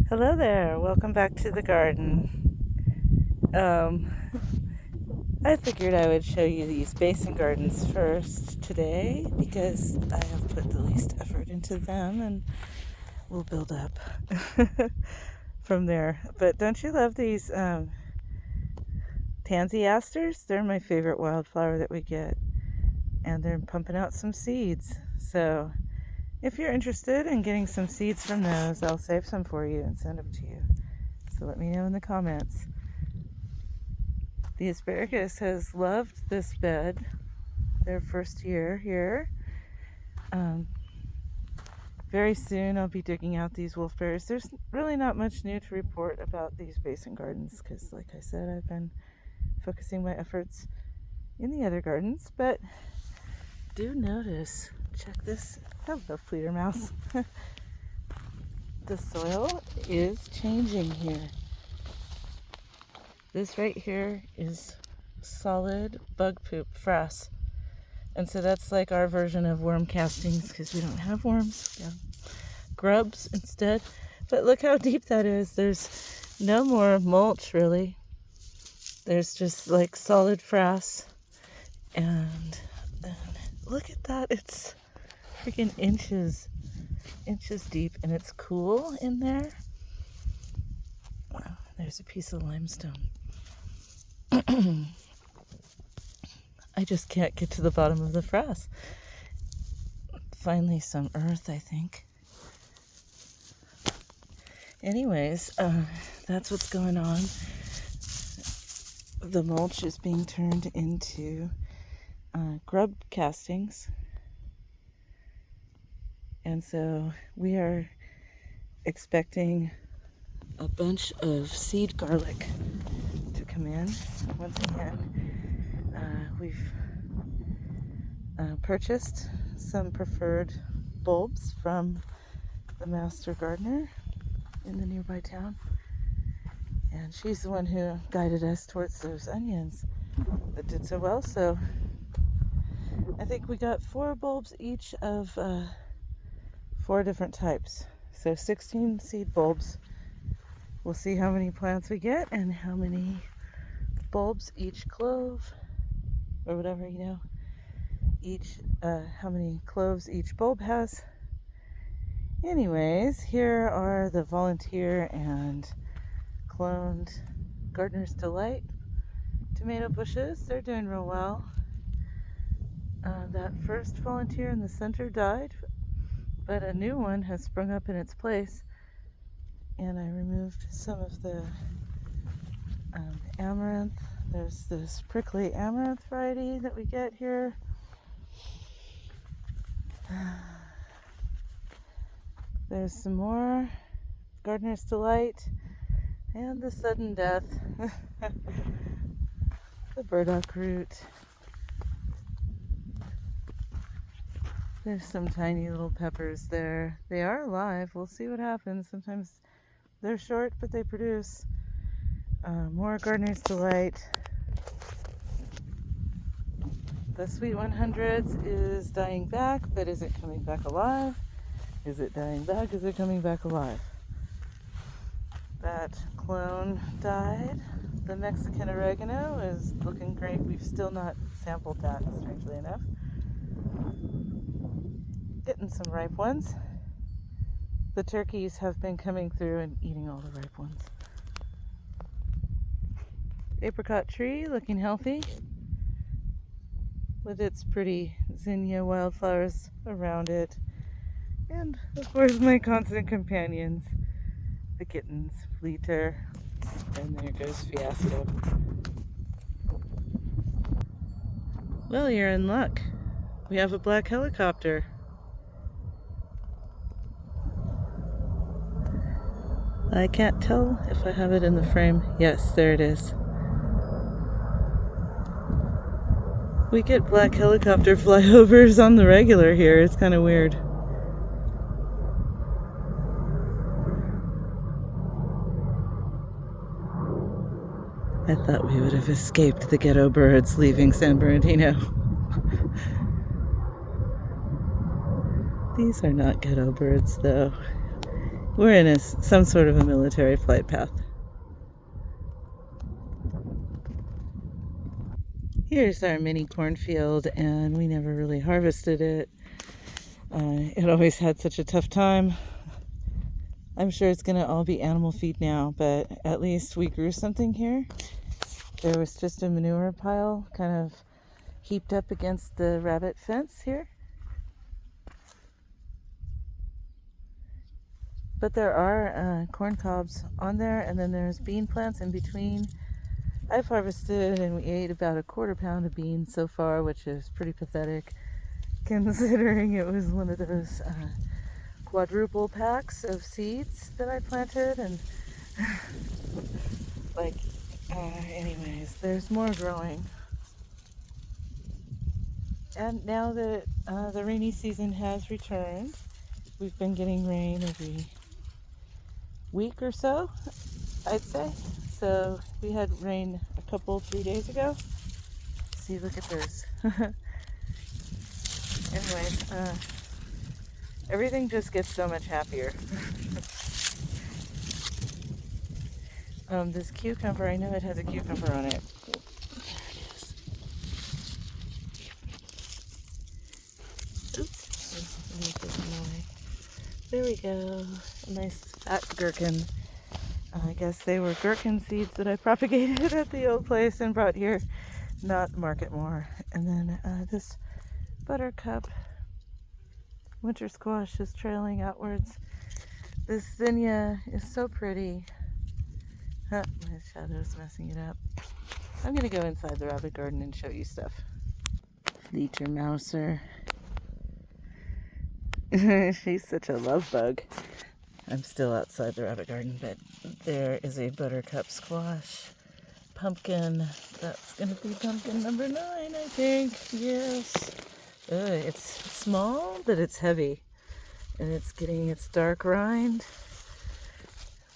Hello there, welcome back to the garden. Um, I figured I would show you these basin gardens first today because I have put the least effort into them and we'll build up from there. But don't you love these tansy asters? They're my favorite wildflower that we get, and they're pumping out some seeds. So if you're interested in getting some seeds from those, I'll save some for you and send them to you. So let me know in the comments. The asparagus has loved this bed their first year here. Very soon I'll be digging out these wolfberries. There's really not much new to report about these basin gardens because, like I said, I've been focusing my efforts in the other gardens. But do notice, check this. Hello, Fleeter Mouse. The soil is changing here. This right here is solid bug poop, frass. And so that's like our version of worm castings because we don't have worms. We have grubs instead. But look how deep that is. There's no more mulch really. There's just like solid frass. And look at that. It's freaking inches deep, and it's cool in there. Wow, there's a piece of limestone. I just can't get to the bottom of the frass. Finally some earth, I think. Anyways, that's what's going on. The mulch is being turned into grub castings. And so we are expecting a bunch of seed garlic to come in. Once again, we've purchased some preferred bulbs from the master gardener in the nearby town, and she's the one who guided us towards those onions that did so well. So I think we got 4 bulbs each of 4 different types, so 16 seed bulbs. We'll see how many plants we get and how many bulbs each clove, or whatever, how many cloves each bulb has. Anyways, here are the volunteer and cloned Gardener's Delight tomato bushes. They're doing real well. That first volunteer in the center died, but a new one has sprung up in its place, and I removed some of the amaranth. There's this prickly amaranth variety that we get here. There's some more Gardener's Delight, and the sudden death, the burdock root. There's some tiny little peppers there. They are alive. We'll see what happens. Sometimes they're short, but they produce. More Gardener's Delight. The Sweet 100s is dying back, but is it coming back alive? Is it dying back? Is it coming back alive? That clone died. The Mexican oregano is looking great. We've still not sampled that, strangely enough. Getting some ripe ones. The turkeys have been coming through and eating all the ripe ones. Apricot tree looking healthy with its pretty zinnia wildflowers around it. And of course my constant companions, the kittens, Fleeter, and there goes Fiasco. Well, you're in luck. We have a black helicopter. I can't tell if I have it in the frame. Yes, there it is. We get black helicopter flyovers on the regular here. It's kind of weird. I thought we would have escaped the ghetto birds leaving San Bernardino. These are not ghetto birds, though. We're in some sort of a military flight path. Here's our mini cornfield, and we never really harvested it. It always had such a tough time. I'm sure it's gonna all be animal feed now, but at least we grew something here. There was just a manure pile kind of heaped up against the rabbit fence here. But there are corn cobs on there, and then there's bean plants in between. I've harvested and we ate about a quarter pound of beans so far, which is pretty pathetic considering it was one of those quadruple packs of seeds that I planted. And anyways, there's more growing. And now that the rainy season has returned, we've been getting rain every week or so, I'd say. So we had rain a couple, 3 days ago. See, look at those. Anyways, everything just gets so much happier. This cucumber, I know it has a cucumber on it. There we go. A nice fat gherkin. I guess they were gherkin seeds that I propagated at the old place and brought here, not Market More. And then this buttercup winter squash is trailing outwards. This zinnia is so pretty. My shadow's messing it up. I'm gonna go inside the rabbit garden and show you stuff. Leecher Mouser. She's such a love bug. I'm still outside the rabbit garden, but there is a buttercup squash. Pumpkin. That's going to be pumpkin number 9, I think. Yes. It's small, but it's heavy. And it's getting its dark rind.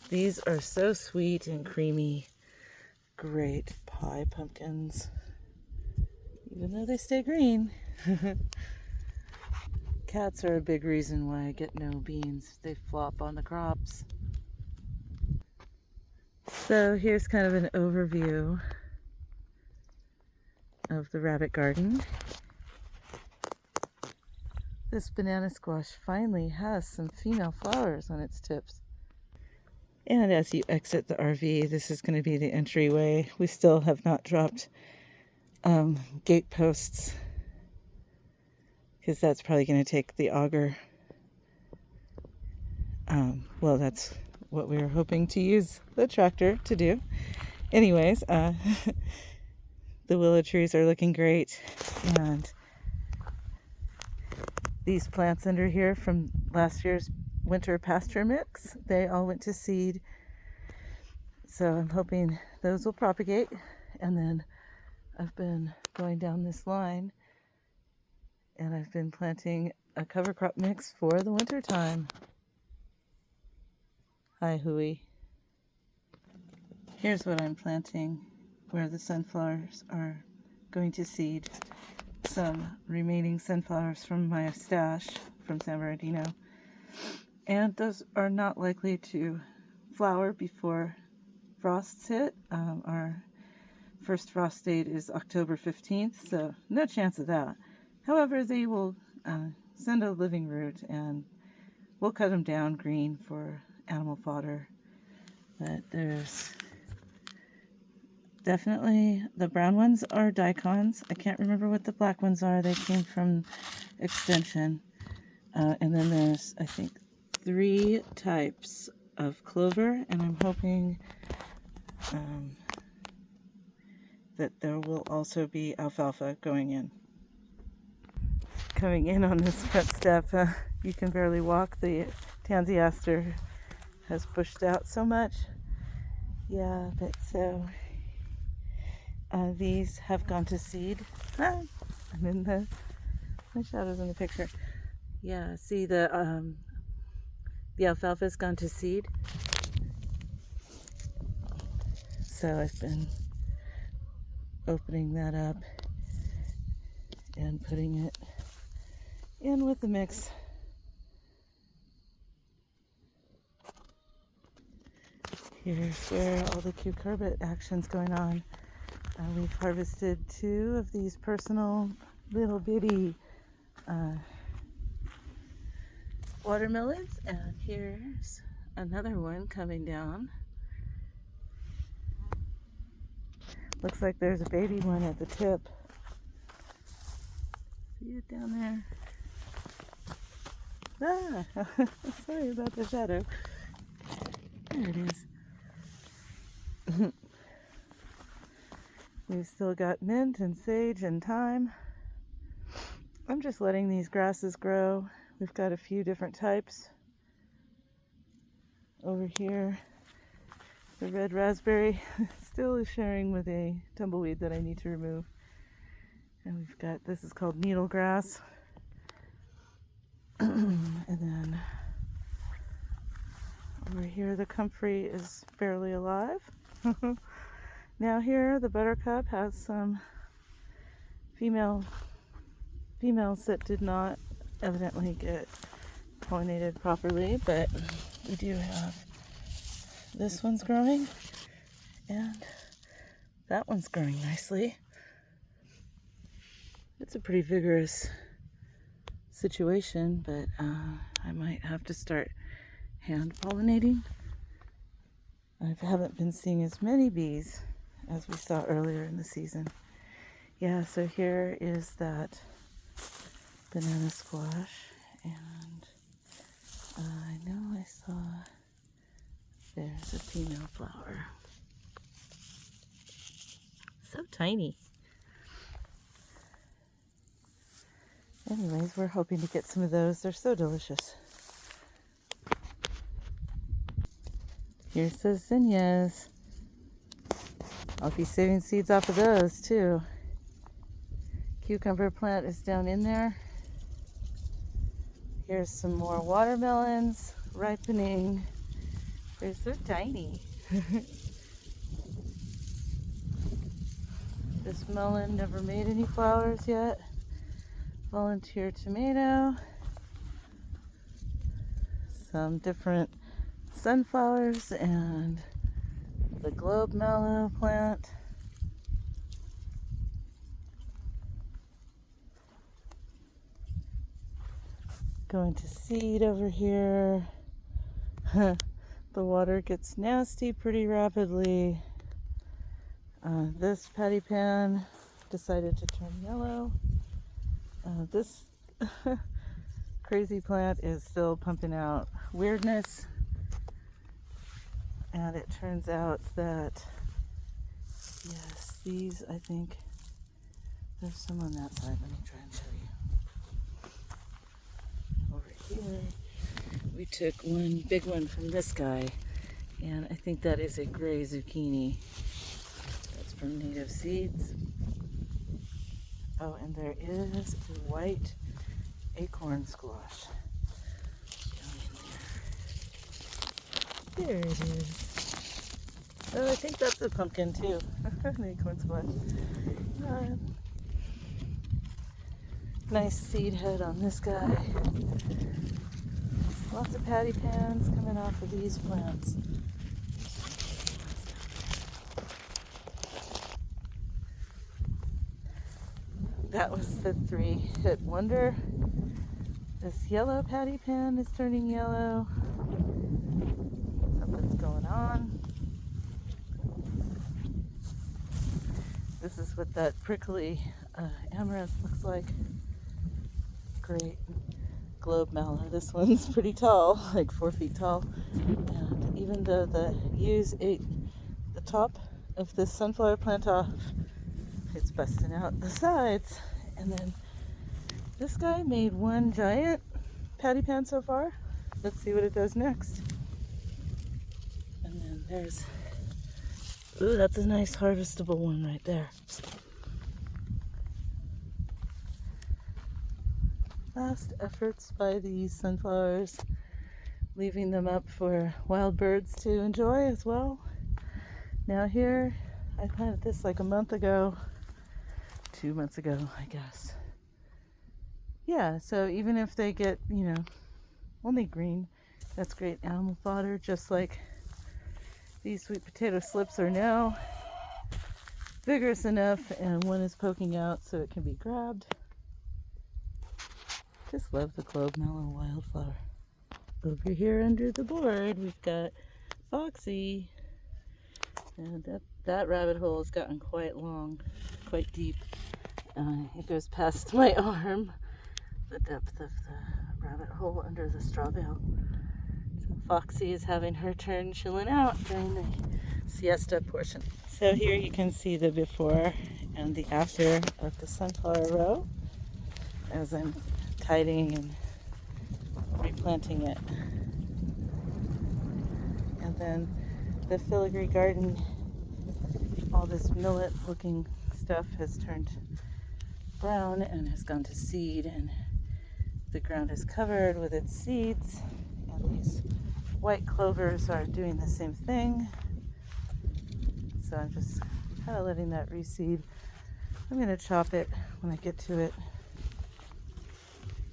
These are so sweet and creamy. Great pie pumpkins. Even though they stay green. Cats are a big reason why I get no beans. They flop on the crops. So here's kind of an overview of the rabbit garden. This banana squash finally has some female flowers on its tips. And as you exit the RV, this is going to be the entryway. We still have not dropped gate posts, because that's probably going to take the auger. Well, that's what we were hoping to use the tractor to do. Anyways, the willow trees are looking great. And these plants under here from last year's winter pasture mix, they all went to seed. So I'm hoping those will propagate. And then I've been going down this line and I've been planting a cover crop mix for the winter time. Hi, Hui. Here's what I'm planting where the sunflowers are going to seed. Some remaining sunflowers from my stash from San Bernardino. And those are not likely to flower before frosts hit. Our first frost date is October 15th, so no chance of that. However, they will send a living root, and we'll cut them down green for animal fodder. But there's definitely, the brown ones are daikons. I can't remember what the black ones are. They came from Extension. And then there's, I think, 3 types of clover, and I'm hoping that there will also be alfalfa going in. Coming in on this front step, you can barely walk. The tansy aster has bushed out so much. Yeah, but so these have gone to seed. I'm in my shadow's in the picture. Yeah, see the alfalfa's gone to seed. So I've been opening that up and putting it in with the mix. Here's where all the cucurbit action's going on. We've harvested 2 of these personal little bitty watermelons, and here's another one coming down. Looks like there's a baby one at the tip. See it down there? Ah, sorry about the shadow. There it is. We've still got mint and sage and thyme. I'm just letting these grasses grow. We've got a few different types. Over here, the red raspberry still is sharing with a tumbleweed that I need to remove. And we've got, this is called needle grass. And then over here, the comfrey is barely alive. Now here, the buttercup has some females that did not evidently get pollinated properly, but we do have this one's growing, and that one's growing nicely. It's a pretty vigorous situation, but I might have to start hand pollinating. I haven't been seeing as many bees as we saw earlier in the season. Yeah, so here is that banana squash, and I know I saw there's a female flower. So tiny. Anyways, we're hoping to get some of those. They're so delicious. Here's the zinnias. I'll be saving seeds off of those too. Cucumber plant is down in there. Here's some more watermelons ripening. They're so tiny. This melon never made any flowers yet. Volunteer tomato. Some different sunflowers and the globe mallow plant. Going to seed over here. The water gets nasty pretty rapidly. This patty pan decided to turn yellow. This crazy plant is still pumping out weirdness. And it turns out that, yes, these, I think, there's some on that side. Let me try and show you. Over here, we took one big one from this guy, and I think that is a gray zucchini. That's from Native Seeds. Oh, and there is a white acorn squash down in there. There it is. Oh, I think that's a pumpkin too. An acorn squash. Nice seed head on this guy. Lots of patty pans coming off of these plants. That was the 3-hit wonder. This yellow patty pan is turning yellow. Something's going on. This is what that prickly amaranth looks like. Great. Globe mallow. This one's pretty tall, like 4 feet tall. And even though the yews ate the top of this sunflower plant off, it's busting out the sides. And then this guy made one giant patty pan so far. Let's see what it does next. And then there's, ooh, that's a nice harvestable one right there. Last efforts by these sunflowers, leaving them up for wild birds to enjoy as well. Now here, I planted this like a month ago, 2 months ago, I guess. Yeah, so even if they get, only green, that's great animal fodder, just like These sweet potato slips are now vigorous enough, and one is poking out so it can be grabbed. Just love the Globe Mellow wildflower. Over here under the board, we've got Foxy. And that rabbit hole has gotten quite long, quite deep. It goes past my arm, the depth of the rabbit hole under the straw bale. So Foxy is having her turn chilling out during the siesta portion. So here you can see the before and the after of the sunflower row as I'm tidying and replanting it. And then the filigree garden, all this millet looking stuff has turned brown and has gone to seed, and the ground is covered with its seeds, and these white clovers are doing the same thing. So I'm just kind of letting that reseed. I'm going to chop it when I get to it.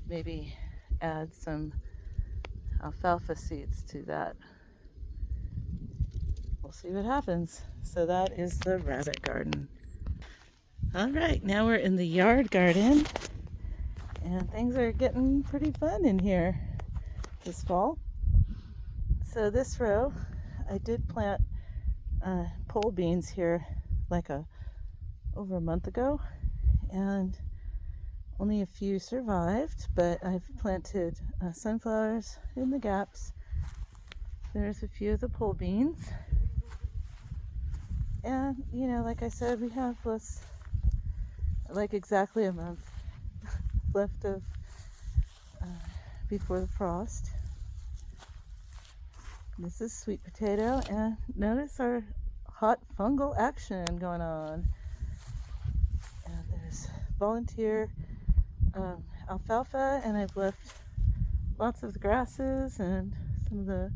Maybe add some alfalfa seeds to that. We'll see what happens. So that is the rabbit garden. All right, now we're in the yard garden, and things are getting pretty fun in here this fall. So this row, I did plant pole beans here like over a month ago, and only a few survived, but I've planted sunflowers in the gaps. There's a few of the pole beans. And, you know, like I said, we have exactly a month left of before the frost. This is sweet potato, and notice our hot fungal action going on. And there's volunteer alfalfa, and I've left lots of the grasses and some of the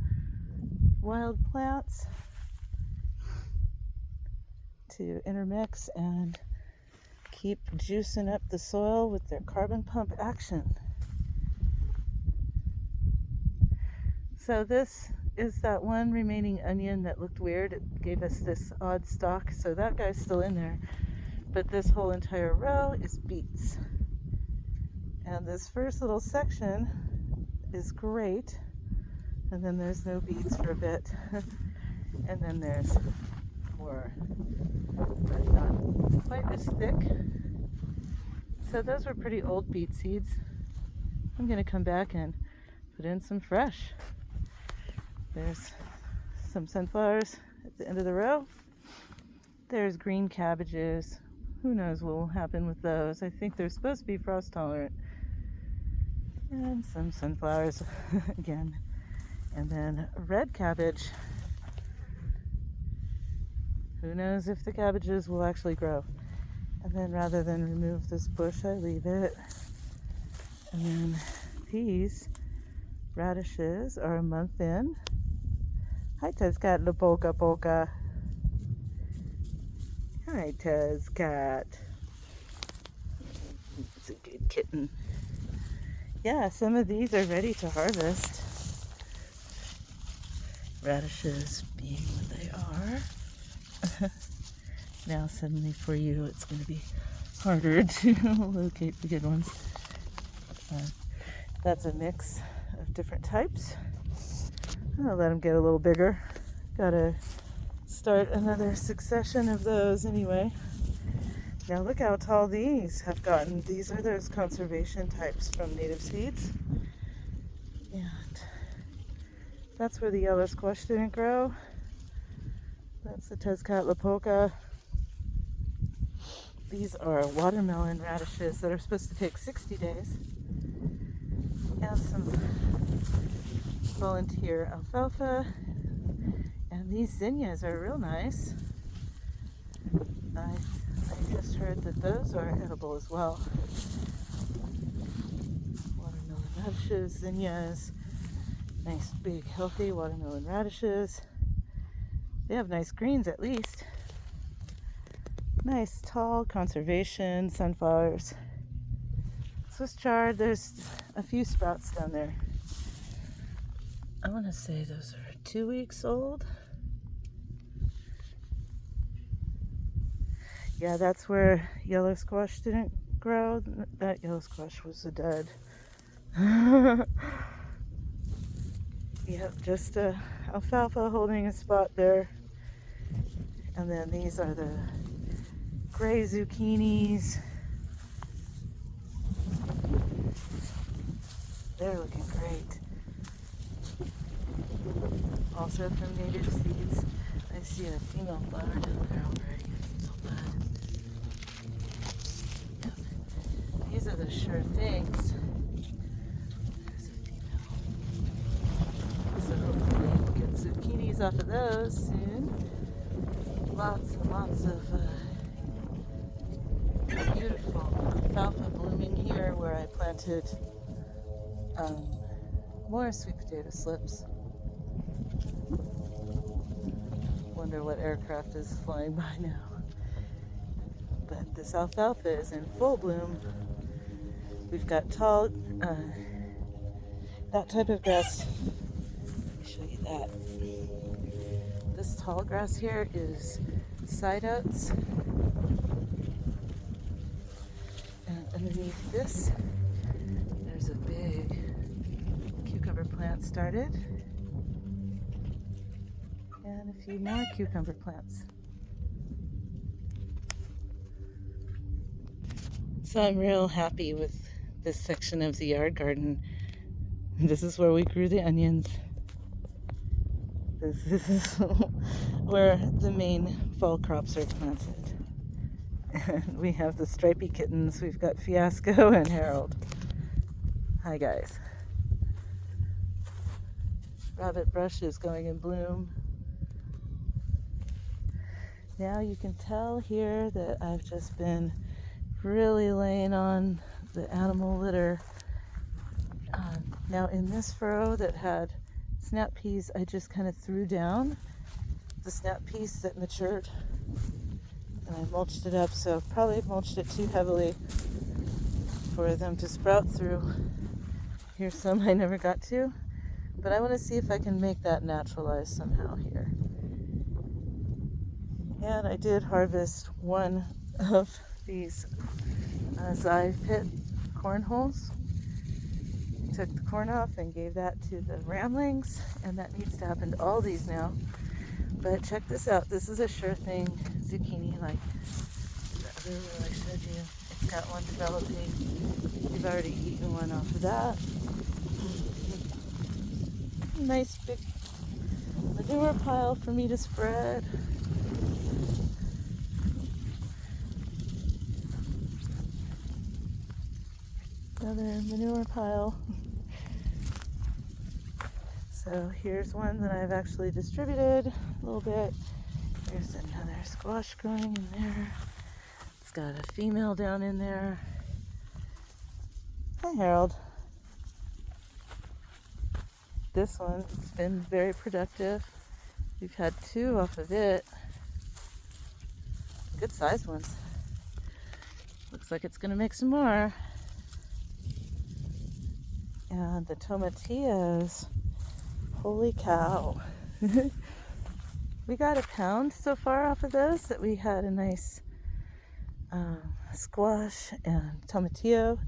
wild plants to intermix and keep juicing up the soil with their carbon pump action. So this is that one remaining onion that looked weird. It gave us this odd stalk, so that guy's still in there. But this whole entire row is beets. And this first little section is great. And then there's no beets for a bit. And then there's more, but not quite as thick. So those were pretty old beet seeds. I'm going to come back and put in some fresh. There's some sunflowers at the end of the row. There's green cabbages. Who knows what will happen with those. I think they're supposed to be frost tolerant. And some sunflowers again. And then red cabbage. Who knows if the cabbages will actually grow. And then rather than remove this bush, I leave it. And then these radishes are a month in. Hi, Tezcat, la polka polka. Hi, Tezcat. It's a good kitten. Yeah, some of these are ready to harvest. Radishes being what they are. Now suddenly for you it's going to be harder to locate the good ones. That's a mix of different types. I'll let them get a little bigger. Gotta start another succession of those anyway. Now look how tall these have gotten. These are those conservation types from Native Seeds. And that's where the yellow squash didn't grow. That's the Tezcat la polka. These are watermelon radishes that are supposed to take 60 days. And some volunteer alfalfa. And these zinnias are real nice. I just heard that those are edible as well. Watermelon radishes, zinnias. Nice big healthy watermelon radishes. They have nice greens at least. Nice tall conservation sunflowers. Swiss chard, there's a few sprouts down there. I want to say those are 2 weeks old. Yeah, that's where yellow squash didn't grow. That yellow squash was a dud. Yep, just alfalfa holding a spot there. And then these are the gray zucchinis. They're looking great. Also from Native Seeds. I see a female flower down there already. A female bud. Yep. These are the sure things. There's a female. So hopefully we'll get zucchinis off of those soon. Lots and lots of beautiful alfalfa blooming here where I planted more sweet potato slips. Wonder what aircraft is flying by now. But this alfalfa is in full bloom. We've got tall, that type of grass. Let me show you that. This tall grass here is side oats. And underneath this, there's a big cucumber plant started. And a few more cucumber plants. So I'm real happy with this section of the yard garden. This is where we grew the onions. This is where the main fall crops are planted. And we have the stripy kittens. We've got Fiasco and Harold. Hi guys. Rabbit brush is going in bloom. Now you can tell here that I've just been really laying on the animal litter. Now in this furrow that had snap peas, I just kind of threw down the snap peas that matured and I mulched it up, so probably mulched it too heavily for them to sprout through. Here's some I never got to, but I want to see if I can make that naturalize somehow here. And I did harvest one of these Zai pit corn holes. Took the corn off and gave that to the ramblings, and that needs to happen to all these now. But check this out. This is a sure thing zucchini, like the other one I showed you. It's got one developing. We've already eaten one off of that. Nice big manure pile for me to spread. Another manure pile. So here's one that I've actually distributed a little bit. There's another squash growing in there. It's got a female down in there. Hi Harold. This one's been very productive. We've had 2 off of it. Good sized ones. Looks like it's gonna make some more. And the tomatillos, holy cow. We got 1 pound so far off of those, that we had a nice squash and tomatillo,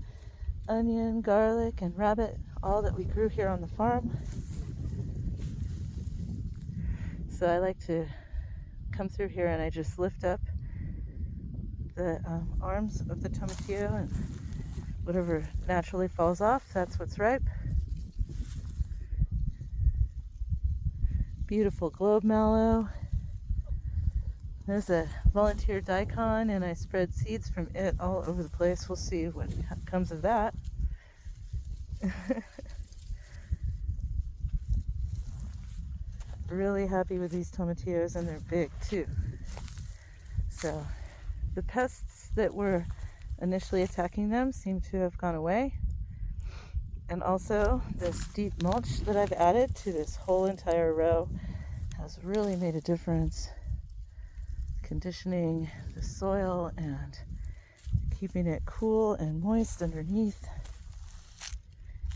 onion, garlic, and rabbit, all that we grew here on the farm. So I like to come through here and I just lift up the arms of the tomatillo, and whatever naturally falls off, that's what's ripe. Beautiful globe mallow. There's a volunteer daikon, and I spread seeds from it all over the place. We'll see what comes of that. Really happy with these tomatillos, and they're big too. So the pests that were initially attacking them seem to have gone away. And also this deep mulch that I've added to this whole entire row has really made a difference, conditioning the soil and keeping it cool and moist underneath.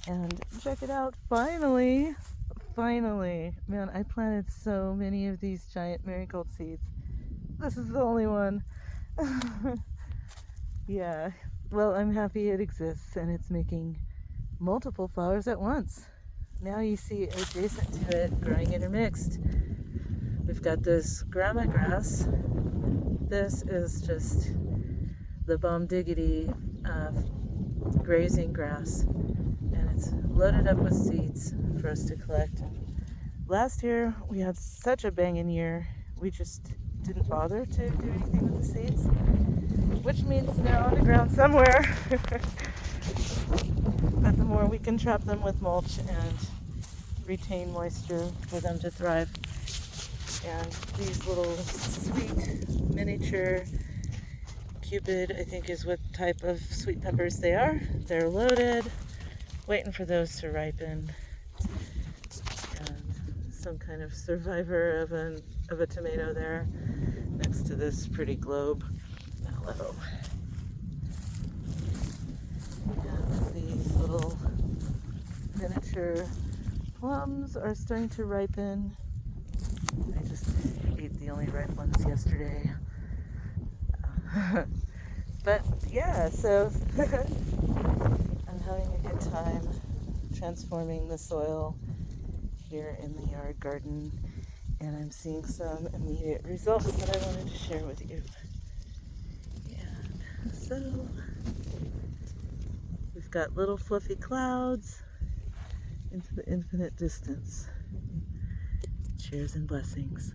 And check it out, finally, man, I planted so many of these giant marigold seeds. This is the only one Yeah, well, I'm happy it exists and it's making multiple flowers at once. Now you see adjacent to it, growing intermixed, we've got this grandma grass. This is just the bomb diggity grazing grass, and it's loaded up with seeds for us to collect. Last year we had such a banging year, we just didn't bother to do anything with the seeds, which means they're on the ground somewhere. But the more we can trap them with mulch and retain moisture for them to thrive. And these little sweet miniature Cupid, I think is what type of sweet peppers they are. They're loaded, waiting for those to ripen. And some kind of survivor of a tomato there next to this pretty globe mallow. And these little miniature plums are starting to ripen. I just ate the only ripe ones yesterday. But yeah, so I'm having a good time transforming the soil here in the yard garden, and I'm seeing some immediate results that I wanted to share with you. And so we've got little fluffy clouds into the infinite distance. Cheers and blessings.